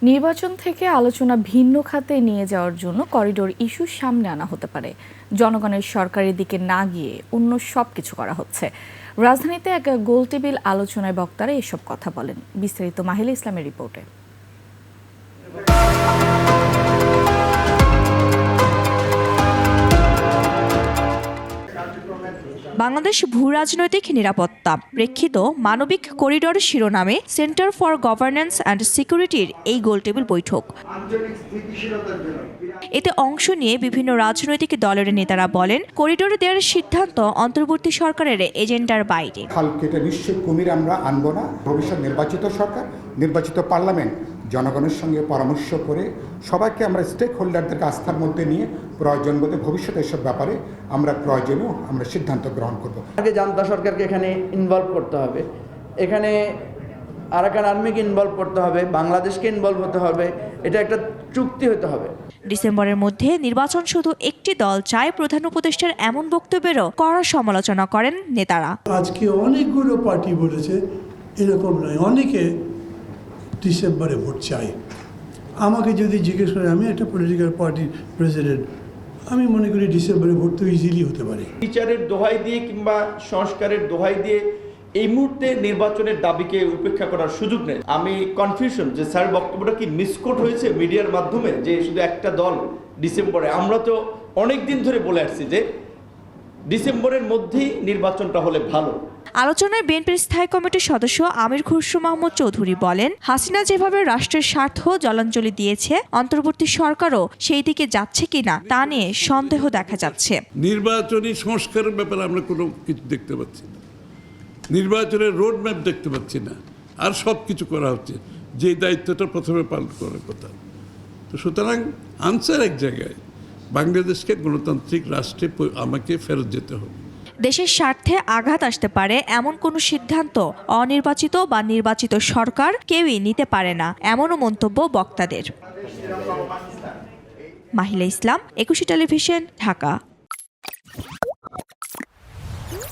নির্বাচন থেকে আলোচনা ভিন্ন খাতে নিয়ে যাওয়ার জন্য করিডোর ইস্যু সামনে আনা হতে পারে। জনগণের সরকারের দিকে না গিয়ে অন্য সব কিছু করা হচ্ছে। রাজধানীতে এক গোলটেবিল আলোচনায় বক্তারা এসব কথা বলেন। বিস্তারিত মাহিলা ইসলামের রিপোর্টে। বাংলাদেশ ভূ-রাজনৈতিক নিরাপত্তা প্রেক্ষিত মানবিক করিডোর শিরোনামে সেন্টার ফর গভর্নেন্স অ্যান্ড সিকিউরিটির এই গোলটেবিল বৈঠক। এতে অংশ নিয়ে বিভিন্ন রাজনৈতিক দলের নেতারা বলেন, করিডোর দেওয়ার সিদ্ধান্ত অন্তর্বর্তী সরকারের এজেন্ডার বাইরে। খাল কেটে নিশ্চয়ই কুমির আমরা আনবো না। ভবিষ্যৎ নির্বাচিত সরকার, নির্বাচিত পার্লামেন্ট জনগণের সঙ্গে পরামর্শ করে সবাইকে আমরা স্টেক হোল্ডারদেরকে আস্থার মধ্যে নিয়ে প্রয়োজন বোধে ভবিষ্যতে এসব ব্যাপারে আমরা সিদ্ধান্ত গ্রহণ করব। আগে জান্তা সরকারকে এখানে ইনভলভ করতে হবে, এখানে আরাকান আর্মিকে ইনভলভ করতে হবে, বাংলাদেশকে ইনভলভ হতে হবে, এটা একটা চুক্তি হতে হবে। ডিসেম্বরের মধ্যে নির্বাচন শুধু একটি দল চায়, প্রধান উপদেষ্টার এমন বক্তব্যেরও কড়া সমালোচনা করেন নেতারা। আজকে অনেকগুলো পার্টি বলেছে এরকম নয়, অনেকে ডিসেম্বরে ভোট চাই। আমাকে যদি জিজ্ঞেস করে, আমি একটা পলিটিক্যাল পার্টির প্রেসিডেন্ট, আমি মনে করি ডিসেম্বরে ভোট তো ইজিলি হতে পারে। বিচারের দোহাই দিয়ে কিংবা সংস্কারের দোহাই দিয়ে এই মুহূর্তে নির্বাচনের দাবিকে উপেক্ষা করার সুযোগ নেই। আমি কনফিউশন যে স্যার বক্তব্যটা কি মিসকোট হয়েছে মিডিয়ার মাধ্যমে, যে শুধু একটা দল ডিসেম্বরে। আমরা তো অনেক দিন ধরে বলে আসছি যে ডিসেম্বরের মধ্যেই নির্বাচনটা হলে ভালো। আলোচনায় বিএনপির স্থায়ী কমিটির সদস্য আমির খুরশু মাহমুদ চৌধুরী বলেন, হাসিনা যেভাবে রাষ্ট্রের স্বার্থ জলাঞ্জলি দিয়েছে, অন্তর্বর্তী সরকারও সেই দিকে যাচ্ছে কিনা তা নিয়ে সন্দেহ দেখা যাচ্ছে। নির্বাচনী সংস্কারের ব্যাপারে আমরা কোনো কিছু দেখতে পাচ্ছি না, নির্বাচনের রোড ম্যাপ দেখতে পাচ্ছি না, আর সব কিছু করা হচ্ছে যে দায়িত্বটা প্রথমে পালন করার কথা। তো সুতরাং আনসার এক জায়গায়, বাংলাদেশকে গণতান্ত্রিক রাষ্ট্রে আমাকে ফেরত যেতে হবে। দেশের স্বার্থে আঘাত আসতে পারে এমন কোনো সিদ্ধান্ত অনির্বাচিত বা নির্বাচিত সরকার কেউই নিতে পারে না, এমনও মন্তব্য বক্তাদের। মাহিলা ইসলাম, 21 টেলিভিশন, ঢাকা।